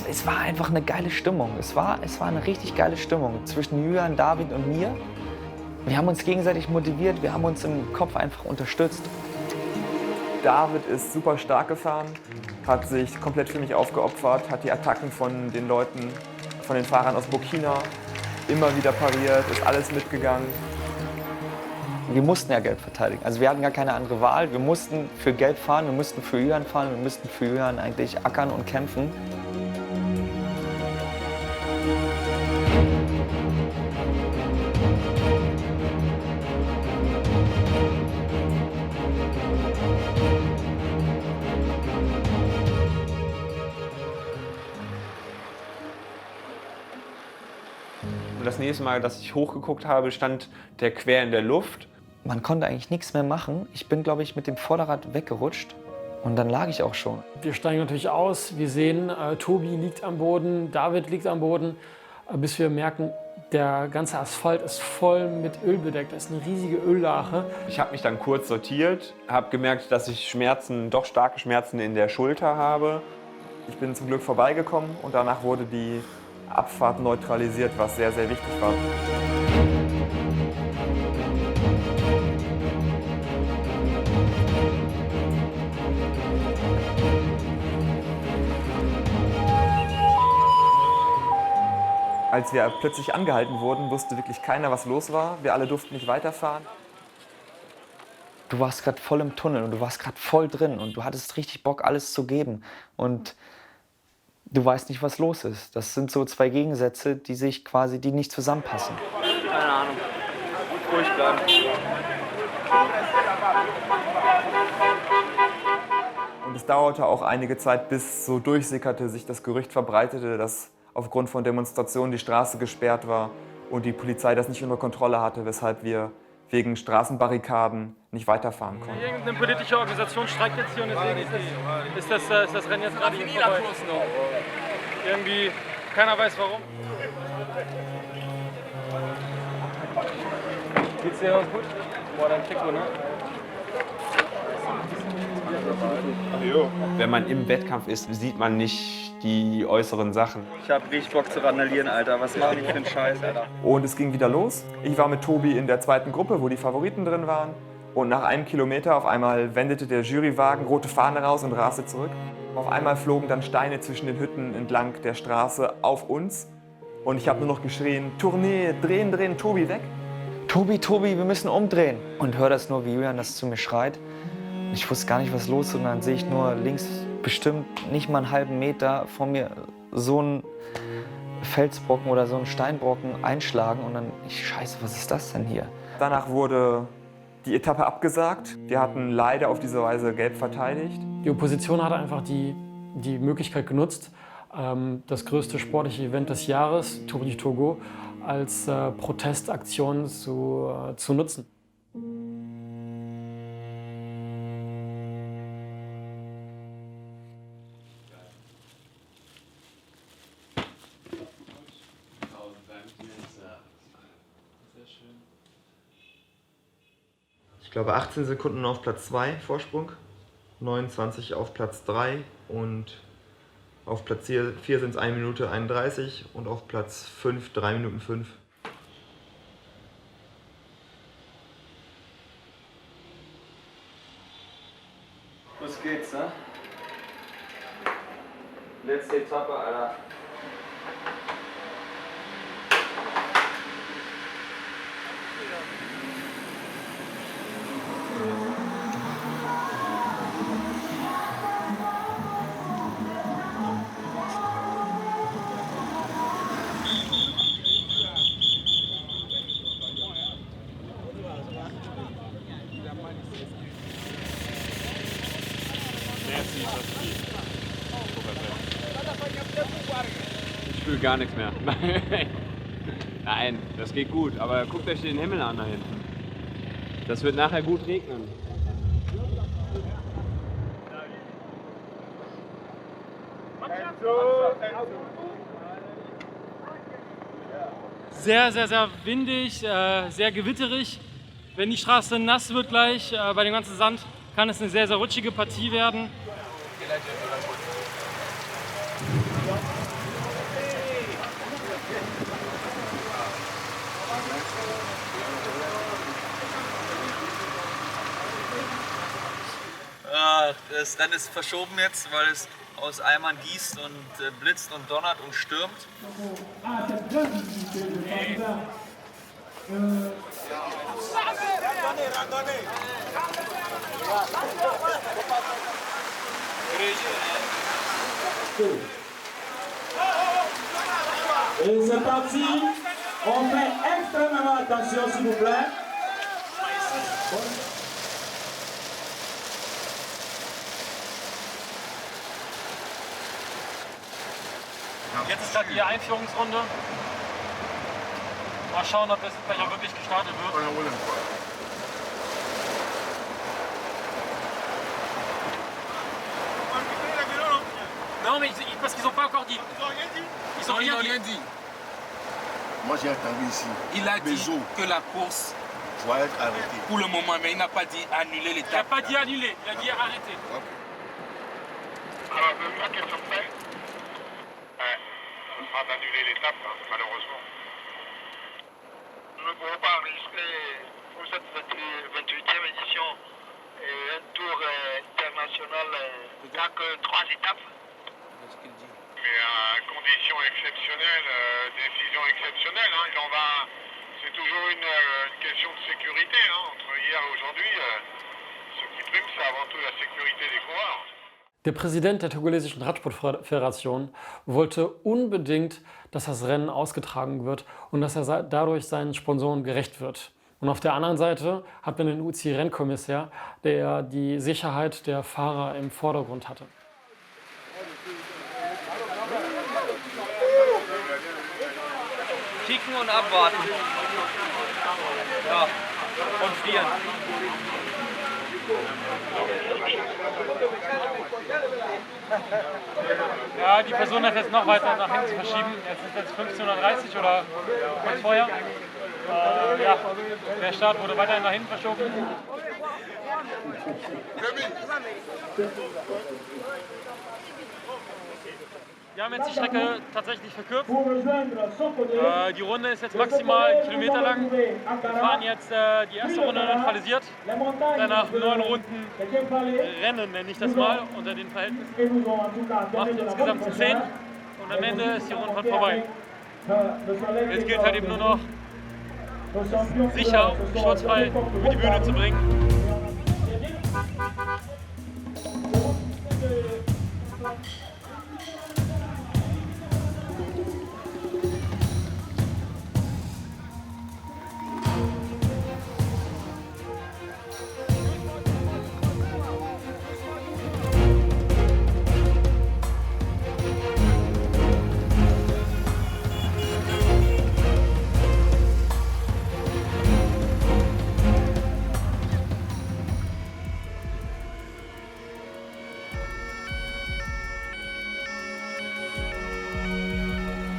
B: Es war einfach eine geile Stimmung. Es war eine richtig geile Stimmung zwischen Julian, David und mir. Wir haben uns gegenseitig motiviert, wir haben uns im Kopf einfach unterstützt.
C: David ist super stark gefahren, hat sich komplett für mich aufgeopfert, hat die Attacken von den Leuten, von den Fahrern aus Burkina immer wieder pariert, ist alles mitgegangen.
B: Wir mussten ja Gelb verteidigen, also wir hatten gar keine andere Wahl. Wir mussten für Gelb fahren, wir mussten für Julian fahren, wir mussten für Julian eigentlich ackern und kämpfen.
A: Das nächste Mal, dass ich hochgeguckt habe, stand der quer in der Luft
B: man konnte eigentlich nichts mehr machen. Ich bin, glaube ich, mit dem Vorderrad weggerutscht und dann lag ich auch schon.
D: Wir steigen natürlich aus, wir sehen, Tobi liegt am Boden, David liegt am Boden, bis wir merken, der ganze Asphalt ist voll mit Öl bedeckt. Da ist eine riesige Öllache.
A: Ich habe mich dann kurz sortiert, habe gemerkt, dass ich Schmerzen, doch starke Schmerzen in der Schulter habe.
C: Ich bin zum Glück vorbeigekommen und danach wurde die Abfahrt neutralisiert, was sehr, sehr wichtig war. Als wir plötzlich angehalten wurden, wusste wirklich keiner, was los war. Wir alle durften nicht weiterfahren.
B: Du warst gerade voll im Tunnel und du warst gerade voll drin und du hattest richtig Bock, alles zu geben. Und du weißt nicht, was los ist. Das sind so zwei Gegensätze, die nicht zusammenpassen.
K: Keine Ahnung. Ruhig bleiben.
C: Und es dauerte auch einige Zeit, bis so durchsickerte, sich das Gerücht verbreitete, dass aufgrund von Demonstrationen die Straße gesperrt war und die Polizei das nicht unter Kontrolle hatte, weshalb wir wegen Straßenbarrikaden nicht weiterfahren konnten.
Q: Irgendeine politische Organisation streikt jetzt hier und deswegen ist das Rennen jetzt gerade hier vorbei. Irgendwie, keiner weiß warum. Geht's dir gut? Boah, dein Trikot, ne?
A: Wenn man im Wettkampf ist, sieht man nicht die äußeren Sachen.
K: Ich hab richtig Bock zu randalieren, Alter. Was machen die für einen Scheiß, Alter?
C: Und es ging wieder los. Ich war mit Tobi in der zweiten Gruppe, wo die Favoriten drin waren. Und nach einem Kilometer auf einmal wendete der Jurywagen rote Fahne raus und raste zurück. Auf einmal flogen dann Steine zwischen den Hütten entlang der Straße auf uns. Und ich habe nur noch geschrien, Tournee, drehen, drehen, Tobi weg.
B: Tobi, Tobi, wir müssen umdrehen. Und höre das nur, wie Julian das zu mir schreit. Ich wusste gar nicht, was los ist. Und dann sehe ich nur links bestimmt nicht mal einen halben Meter vor mir so einen Felsbrocken oder so einen Steinbrocken einschlagen. Und dann, scheiße, was ist das denn hier?
C: Danach wurde die Etappe abgesagt. Wir hatten leider auf diese Weise gelb verteidigt.
D: Die Opposition hatte einfach die Möglichkeit genutzt, das größte sportliche Event des Jahres, Tour du Togo, als Protestaktion zu nutzen.
C: Ich glaube 18 Sekunden auf Platz 2 Vorsprung, 29 auf Platz 3 und auf Platz 4 sind es 1 Minute 31 und auf Platz 5 3 Minuten 5.
K: Los geht's, ne? Letzte Etappe, Alter.
J: Ich fühle gar nichts mehr. Nein, das geht gut. Aber guckt euch den Himmel an da hinten. Das wird nachher gut regnen.
Q: Sehr, sehr, sehr windig, sehr gewitterig. Wenn die Straße nass wird gleich bei dem ganzen Sand, kann es eine sehr, sehr rutschige Partie werden.
O: Das Rennen ist verschoben jetzt, weil es aus Eimern gießt und blitzt und donnert und stürmt.
M: Et c'est parti, on fait extrêmement attention s'il vous plaît.
Q: Jetzt ist gerade die Einführungsrunde. Mal schauen, ob das gleich auch wirklich gestartet wird. Non, mais parce qu'ils n'ont pas encore dit. Ils n'ont rien dit.
T: Moi j'ai entendu ici.
U: Il a dit que la course
T: doit être arrêtée.
U: Pour le moment, mais il n'a pas dit annuler l'étape.
Q: Il n'a pas dit annuler, il a dit arrêter.
V: Alors, ma question près, ce sera d'annuler l'étape, malheureusement. Nous ne pourrons pas enregistrer pour cette 28e édition un tour international n'a que 3 étapes. Mais à conditions exceptionnelles, décision exceptionnelle, c'est toujours une question de sécurité. Entre hier et aujourd'hui, ce qui prime, c'est avant tout la sécurité des coureurs.
D: Der Präsident der togolesischen Radsportföderation wollte unbedingt, dass das Rennen ausgetragen wird und dass er dadurch seinen Sponsoren gerecht wird. Und auf der anderen Seite hat man den UCI-Rennkommissär, der die Sicherheit der Fahrer im Vordergrund hatte.
K: Kicken und abwarten. Ja, und frieren.
Q: Ja, die Person hat jetzt noch weiter nach hinten zu verschieben. Jetzt ist es 15:30 oder kurz vorher. Ja, der Start wurde weiterhin nach hinten verschoben. Wir haben jetzt die Strecke tatsächlich verkürzt. Die Runde ist jetzt maximal 1 Kilometer lang. Wir fahren jetzt die erste Runde neutralisiert. Danach 9 Runden Rennen, nenne ich das mal, unter den Verhältnissen. Macht insgesamt 10 und am Ende ist die Rundfahrt vorbei. Jetzt gilt halt eben nur noch, sicher und sturzfrei über die Bühne zu bringen.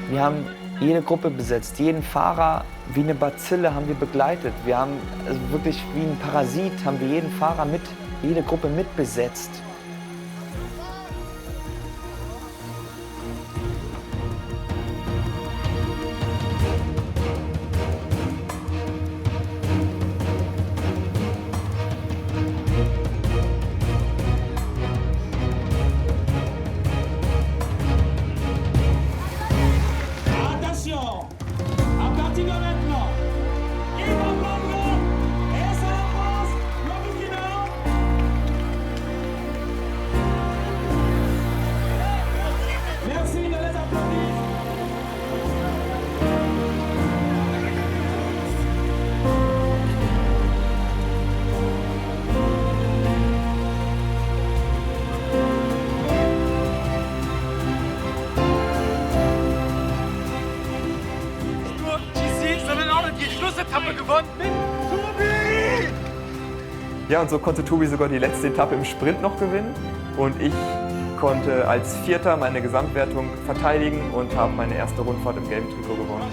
B: Wir haben jede Gruppe besetzt, jeden Fahrer wie eine Bazille haben wir begleitet. Wir haben also wirklich wie ein Parasit haben wir jeden Fahrer jede Gruppe mit besetzt.
C: Ja, und so konnte Tobi sogar die letzte Etappe im Sprint noch gewinnen. Und ich konnte als Vierter meine Gesamtwertung verteidigen und habe meine erste Rundfahrt im gelben Trikot gewonnen.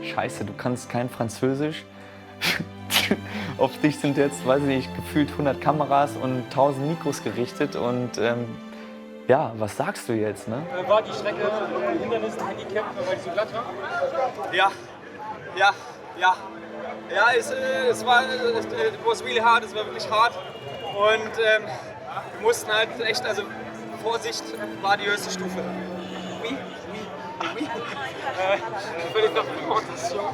B: Scheiße, du kannst kein Französisch. Auf dich sind jetzt, weiß ich nicht, gefühlt 100 Kameras und 1000 Mikros gerichtet und ja, was sagst du jetzt, ne?
Q: War die Strecke Hindernissen handicapt, weil die so glatt war?
N: Ja, es was really hard, es war wirklich hart und wir mussten halt echt, also Vorsicht war die höchste Stufe.
Q: Il fallait faire plus attention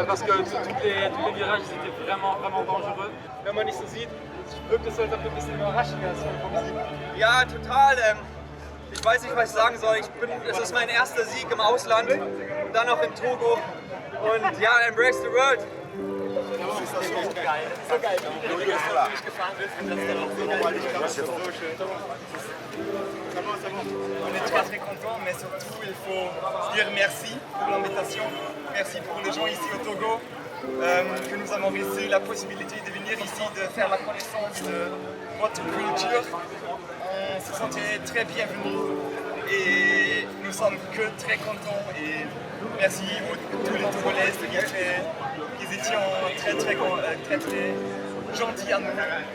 Q: parce que tous les virages étaient vraiment dangereux. Wenn man nicht so sieht, wirkt es, als ob du ein bisschen überraschender ist vom Sieg.
N: Ja, total. Ich weiß nicht, was ich sagen soll. Es ist mein erster Sieg im Ausland und dann noch in Togo. Und ja, embrace the world.
V: Das ist so geil. So geil. Wenn du jetzt nicht gefahren bist, dann ist das auch so geil. Das ist so schön.
E: On est très très contents, mais surtout il faut dire merci pour l'invitation. Merci pour les gens ici au Togo, que nous avons reçu la possibilité de venir ici, de faire la connaissance de votre culture. On se sentait très bienvenus et nous sommes que très contents. Et merci à tous les Togolais qui étaient très gentils à nous,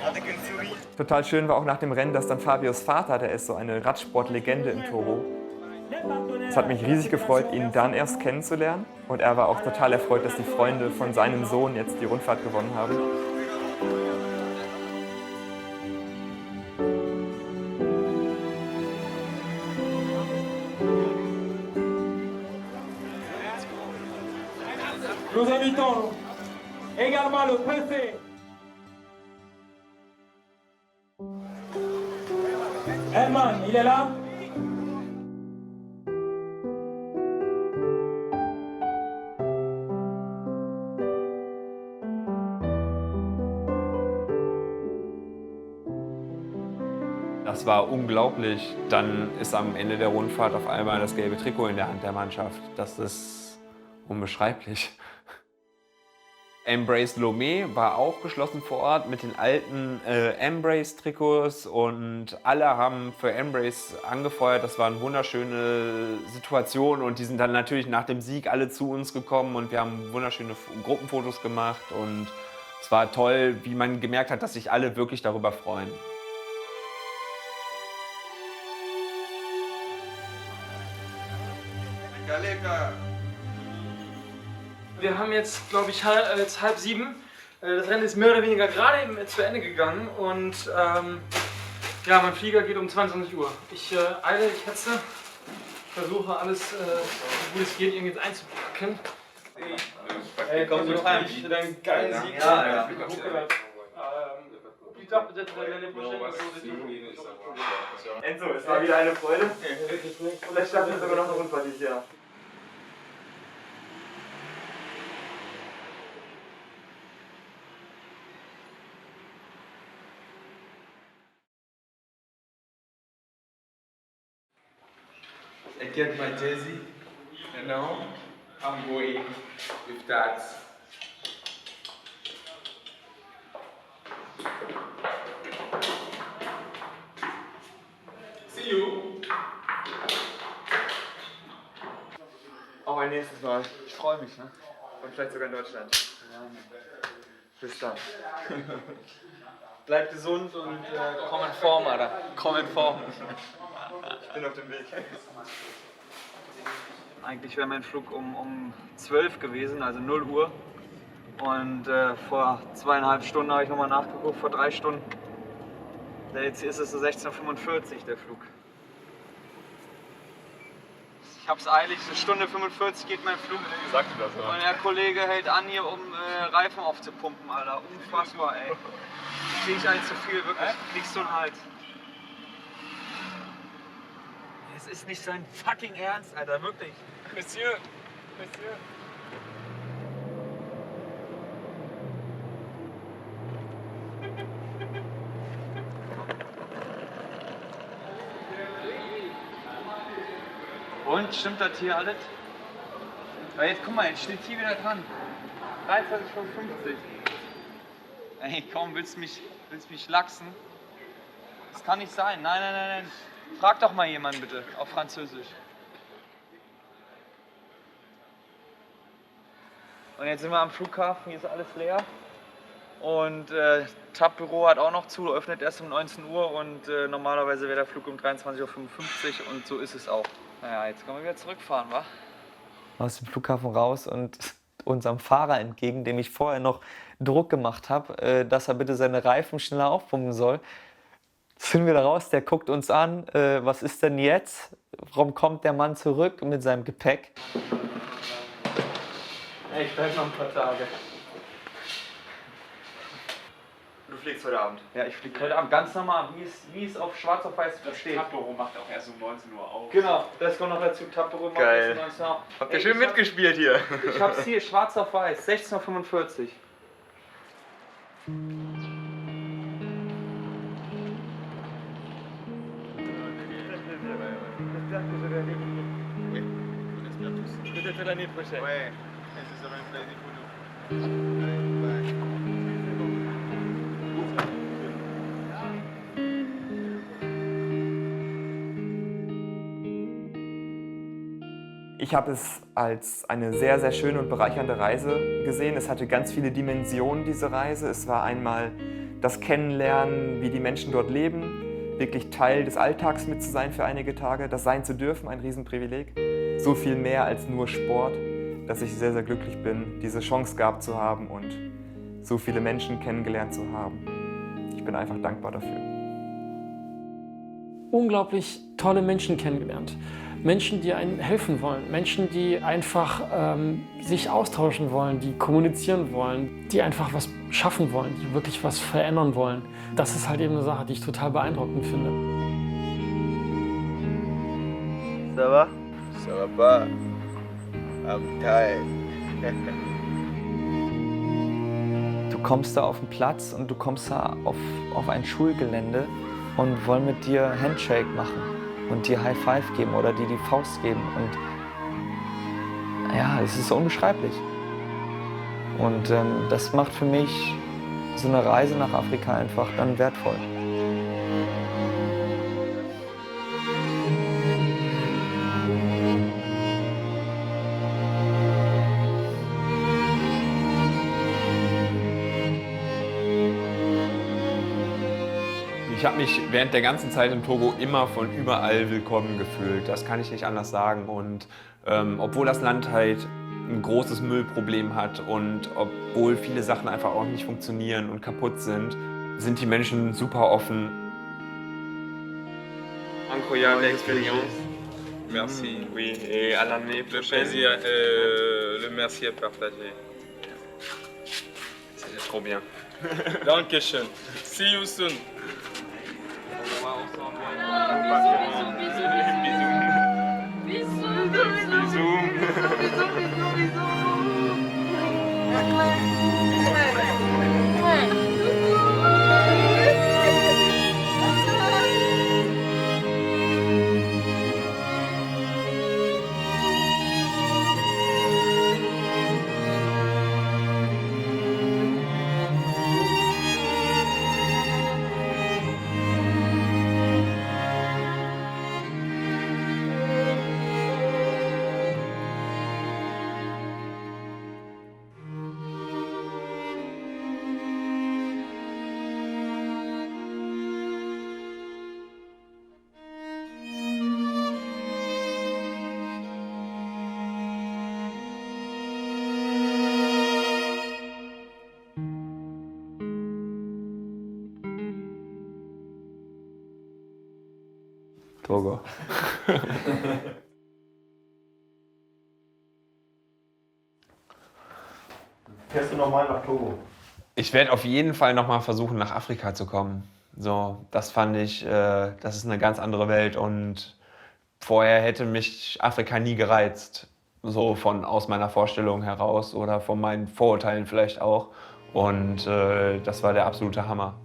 E: avec une souris.
C: Total schön war auch nach dem Rennen, dass dann Fabios Vater, der ist so eine Radsportlegende im Togo. Es hat mich riesig gefreut, ihn dann erst kennenzulernen. Und er war auch total erfreut, dass die Freunde von seinem Sohn jetzt die Rundfahrt gewonnen haben.
M: Nous invitons également le préfet. Herman, il est là?
A: Das war unglaublich. Dann ist am Ende der Rundfahrt auf einmal das gelbe Trikot in der Hand der Mannschaft. Das ist unbeschreiblich. Embrace Lomé war auch geschlossen vor Ort mit den alten Embrace-Trikots und alle haben für Embrace angefeuert. Das war eine wunderschöne Situation und die sind dann natürlich nach dem Sieg alle zu uns gekommen und wir haben wunderschöne Gruppenfotos gemacht und es war toll, wie man gemerkt hat, dass sich alle wirklich darüber freuen.
Q: Wir haben jetzt, glaube ich, halb 6:30. Das Rennen ist mehr oder weniger gerade eben zu Ende gegangen und ja, mein Flieger geht um 22 Uhr. Ich eile, ich hetze, versuche alles, so gut es geht, irgendwie jetzt einzupacken. Hey, komm du heim für deinen geilen Sieg. Ja.
C: Enzo, es war wieder eine Freude. Vielleicht schaffen wir sogar noch eine Rundfahrt dieses Jahr.
G: I get my jersey and now I'm going with that. See you.
C: Auch ein nächstes Mal. Ich freue mich, ne? Und vielleicht sogar in Deutschland. Ja. Bis dann.
K: Bleib gesund und komm in Form, Alter. Komm in Form.
C: Ich bin auf dem Weg.
K: Eigentlich wäre mein Flug um 12 gewesen, also 0 Uhr. Und vor 2,5 Stunden habe ich nochmal nachgeguckt, vor 3 Stunden. Jetzt ist es so 16:45 Uhr der Flug. Ich hab's eilig, so 1:45 geht mein Flug.
C: Sag du das, oder?
K: Und der Kollege hält an, hier um Reifen aufzupumpen, Alter. Unfassbar, ey. Krieg ich eigentlich zu viel, wirklich. Kriegst du einen Hals. Es ist nicht sein fucking Ernst, Alter, wirklich.
Q: Monsieur, Monsieur.
K: Und, stimmt das hier alles? Ja, jetzt guck mal, jetzt steht hier wieder dran. 23:55. Ey, komm, willst du mich lachsen? Das kann nicht sein. Nein, nein, nein, nein. Frag doch mal jemanden bitte, auf Französisch. Und jetzt sind wir am Flughafen, hier ist alles leer. Und TAP-Büro hat auch noch zu, öffnet erst um 19 Uhr und normalerweise wäre der Flug um 23:55 Uhr und so ist es auch. Naja, jetzt können wir wieder zurückfahren, wa?
B: Aus dem Flughafen raus und unserem Fahrer entgegen, dem ich vorher noch Druck gemacht habe, dass er bitte seine Reifen schneller aufpumpen soll. Sind wir da raus, der guckt uns an, was ist denn jetzt? Warum kommt der Mann zurück mit seinem Gepäck?
K: Ey, ich bleib noch ein paar Tage.
C: Du fliegst heute Abend?
K: Ja, ich fliege heute Abend ganz normal, wie es auf schwarz auf weiß steht.
J: Das TAP-Büro macht auch erst um 19 Uhr auf.
K: Genau, das kommt noch dazu. TAP-Büro macht
C: Geil.
K: erst um 19 Uhr.
C: Habt ihr schön mitgespielt hier?
K: Ich hab's hier, schwarz auf weiß, 16:45 Uhr.
E: j'espère que je vais aller venir.
R: Oui, on espère tous.
E: Peut-être l'année prochaine.
R: Ouais, et ce sera un plaisir pour nous. Allez, bye.
C: Ich habe es als eine sehr, sehr schöne und bereichernde Reise gesehen. Es hatte ganz viele Dimensionen, diese Reise. Es war einmal das Kennenlernen, wie die Menschen dort leben, wirklich Teil des Alltags mit zu sein für einige Tage, das sein zu dürfen, ein Riesenprivileg. So viel mehr als nur Sport, dass ich sehr, sehr glücklich bin, diese Chance gehabt zu haben und so viele Menschen kennengelernt zu haben. Ich bin einfach dankbar dafür.
D: Unglaublich tolle Menschen kennengelernt. Menschen, die einem helfen wollen, Menschen, die einfach sich austauschen wollen, die kommunizieren wollen, die einfach was schaffen wollen, die wirklich was verändern wollen. Das ist halt eben eine Sache, die ich total beeindruckend finde.
U: Ça va? Ça va pas. I'm tired.
B: Du kommst da auf den Platz und du kommst da auf ein Schulgelände und wollen mit dir Handshake machen und dir High Five geben oder dir die Faust geben. Und ja, es ist unbeschreiblich. Und das macht für mich so eine Reise nach Afrika einfach dann wertvoll.
A: Ich habe mich während der ganzen Zeit in Togo immer von überall willkommen gefühlt. Das kann ich nicht anders sagen. Und obwohl das Land halt ein großes Müllproblem hat und obwohl viele Sachen einfach auch nicht funktionieren und kaputt sind, sind die Menschen super offen.
G: Incroyable expérience. Merci. Oui, et à l'année prochaine. Le merci est partagé.
A: C'est trop bien.
G: Dankeschön. See you soon.
A: Togo.
R: Fährst du nochmal nach Togo?
A: Ich werde auf jeden Fall nochmal versuchen, nach Afrika zu kommen. So, das fand ich, das ist eine ganz andere Welt und vorher hätte mich Afrika nie gereizt. So aus meiner Vorstellung heraus oder von meinen Vorurteilen vielleicht auch. Und das war der absolute Hammer.